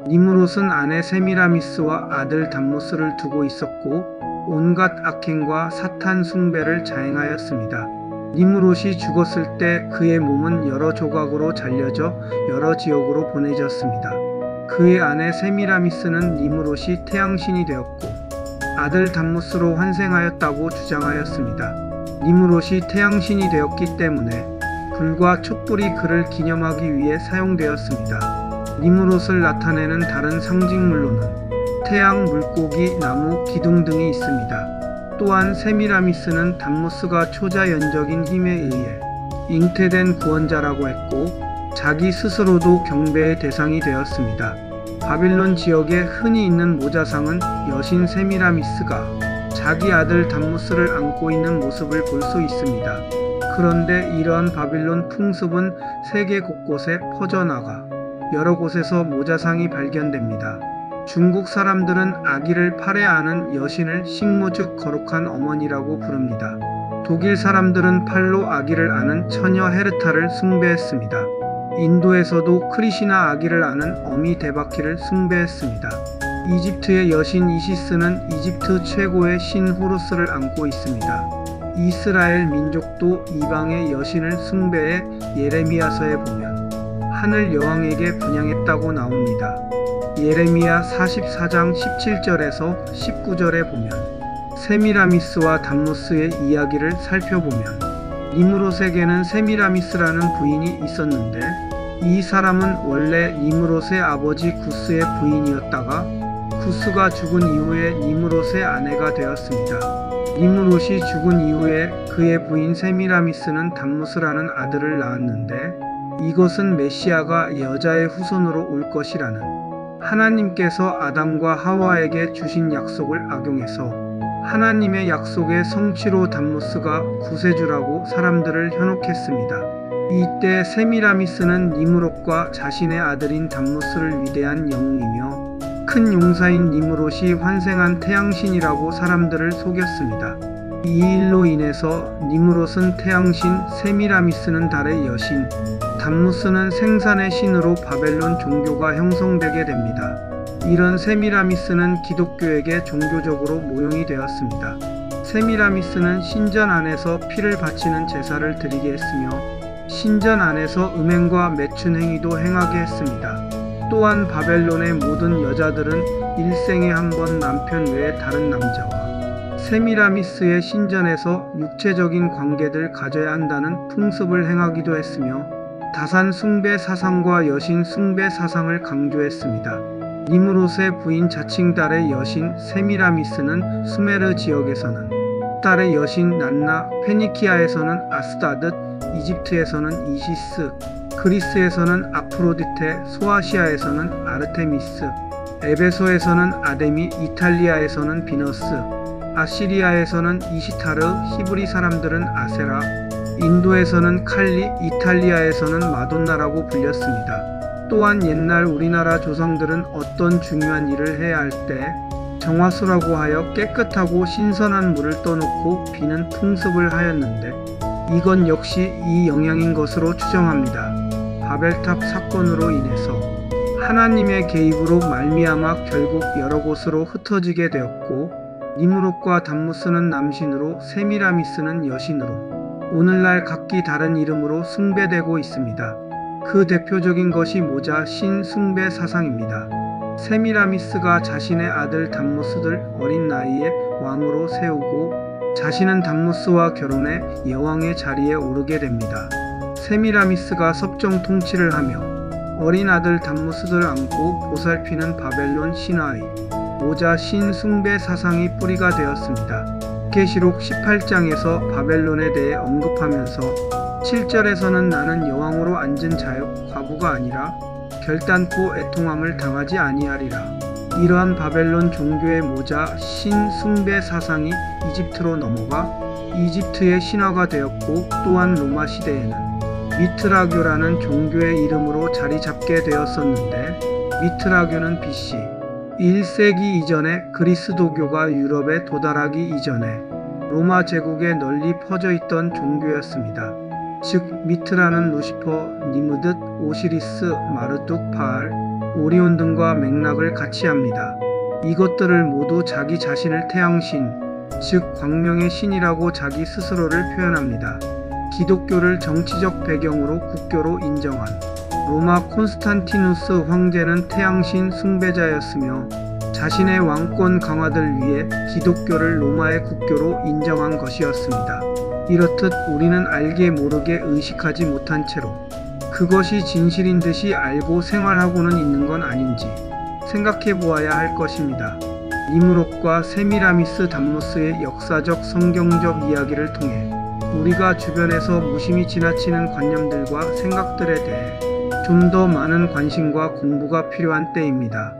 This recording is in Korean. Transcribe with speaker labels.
Speaker 1: 니무롯은 아내 세미라미스와 아들 담무스를 두고 있었고 온갖 악행과 사탄 숭배를 자행하였습니다. 니무롯이 죽었을 때 그의 몸은 여러 조각으로 잘려져 여러 지역으로 보내졌습니다. 그의 아내 세미라미스는 니무롯이 태양신이 되었고 아들 담무스로 환생하였다고 주장하였습니다. 니무롯이 태양신이 되었기 때문에 불과 촛불이 그를 기념하기 위해 사용되었습니다. 니무롯을 나타내는 다른 상징물로는 태양, 물고기, 나무, 기둥 등이 있습니다. 또한 세미라미스는 담무스가 초자연적인 힘에 의해 잉태된 구원자라고 했고 자기 스스로도 경배의 대상이 되었습니다. 바빌론 지역에 흔히 있는 모자상은 여신 세미라미스가 자기 아들 담무스를 안고 있는 모습을 볼 수 있습니다. 그런데 이러한 바빌론 풍습은 세계 곳곳에 퍼져나가 여러 곳에서 모자상이 발견됩니다. 중국 사람들은 아기를 팔에 안은 여신을 식모 즉 거룩한 어머니라고 부릅니다. 독일 사람들은 팔로 아기를 안은 처녀 헤르타를 숭배했습니다. 인도에서도 크리시나 아기를 안은 어미 데바키를 숭배했습니다. 이집트의 여신 이시스는 이집트 최고의 신 호루스를 안고 있습니다. 이스라엘 민족도 이방의 여신을 숭배해 예레미야서에 보면 하늘 여왕에게 분양했다고 나옵니다. 예레미야 44장 17절에서 19절에 보면 세미라미스와 담무스의 이야기를 살펴보면 니무롯에게는 세미라미스라는 부인이 있었는데 이 사람은 원래 니무롯의 아버지 구스의 부인이었다가 구스가 죽은 이후에 니무롯의 아내가 되었습니다. 니무롯이 죽은 이후에 그의 부인 세미라미스는 담무스라는 아들을 낳았는데 이것은 메시아가 여자의 후손으로 올 것이라는 하나님께서 아담과 하와에게 주신 약속을 악용해서 하나님의 약속의 성취로 담무스가 구세주라고 사람들을 현혹했습니다. 이때 세미라미스는 니무롯과 자신의 아들인 담무스를 위대한 영웅이며 큰 용사인 니무롯이 환생한 태양신이라고 사람들을 속였습니다. 이 일로 인해서 니무롯은 태양신, 세미라미스는 달의 여신, 담무스는 생산의 신으로 바벨론 종교가 형성되게 됩니다. 이런 세미라미스는 기독교에게 종교적으로 모형이 되었습니다. 세미라미스는 신전 안에서 피를 바치는 제사를 드리게 했으며 신전 안에서 음행과 매춘 행위도 행하게 했습니다. 또한 바벨론의 모든 여자들은 일생에 한 번 남편 외에 다른 남자와 세미라미스의 신전에서 육체적인 관계를 가져야 한다는 풍습을 행하기도 했으며 다산 숭배 사상과 여신 숭배 사상을 강조했습니다. 니무롯의 부인 자칭 달의 여신 세미라미스는 수메르 지역에서는 달의 여신 난나, 페니키아에서는 아스타드, 이집트에서는 이시스, 그리스에서는 아프로디테, 소아시아에서는 아르테미스, 에베소에서는 아데미, 이탈리아에서는 비너스, 아시리아에서는 이시타르, 히브리 사람들은 아세라, 인도에서는 칼리, 이탈리아에서는 마돈나라고 불렸습니다. 또한 옛날 우리나라 조상들은 어떤 중요한 일을 해야 할 때 정화수라고 하여 깨끗하고 신선한 물을 떠놓고 비는 풍습을 하였는데 이건 역시 이 영향인 것으로 추정합니다. 바벨탑 사건으로 인해서 하나님의 개입으로 말미암아 결국 여러 곳으로 흩어지게 되었고 니무롯과 담무스는 남신으로 세미라미스는 여신으로 오늘날 각기 다른 이름으로 숭배되고 있습니다. 그 대표적인 것이 모자 신 숭배 사상입니다. 세미라미스가 자신의 아들 담무스를 어린 나이에 왕으로 세우고 자신은 담무스와 결혼해 여왕의 자리에 오르게 됩니다. 세미라미스가 섭정 통치를 하며 어린 아들 담무스를 안고 보살피는 바벨론 신화의 모자 신 숭배 사상이 뿌리가 되었습니다. 계시록 18장에서 바벨론에 대해 언급하면서 7절에서는 나는 여왕으로 앉은 자여 과부가 아니라 결단코 애통함을 당하지 아니하리라. 이러한 바벨론 종교의 모자 신 숭배 사상이 이집트로 넘어가 이집트의 신화가 되었고 또한 로마 시대에는 미트라교라는 종교의 이름으로 자리 잡게 되었었는데 미트라교는 BC 1세기 이전에 그리스도교가 유럽에 도달하기 이전에 로마 제국에 널리 퍼져 있던 종교였습니다. 즉 미트라는 루시퍼, 니무듯, 오시리스, 마르뚝, 바알, 오리온 등과 맥락을 같이 합니다. 이것들을 모두 자기 자신을 태양신, 즉 광명의 신이라고 자기 스스로를 표현합니다. 기독교를 정치적 배경으로 국교로 인정한 로마 콘스탄티누스 황제는 태양신 숭배자였으며 자신의 왕권 강화를 위해 기독교를 로마의 국교로 인정한 것이었습니다. 이렇듯 우리는 알게 모르게 의식하지 못한 채로 그것이 진실인 듯이 알고 생활하고는 있는 건 아닌지 생각해 보아야 할 것입니다. 니무롯과 세미라미스 담노스의 역사적 성경적 이야기를 통해 우리가 주변에서 무심히 지나치는 관념들과 생각들에 대해 좀 더 많은 관심과 공부가 필요한 때입니다.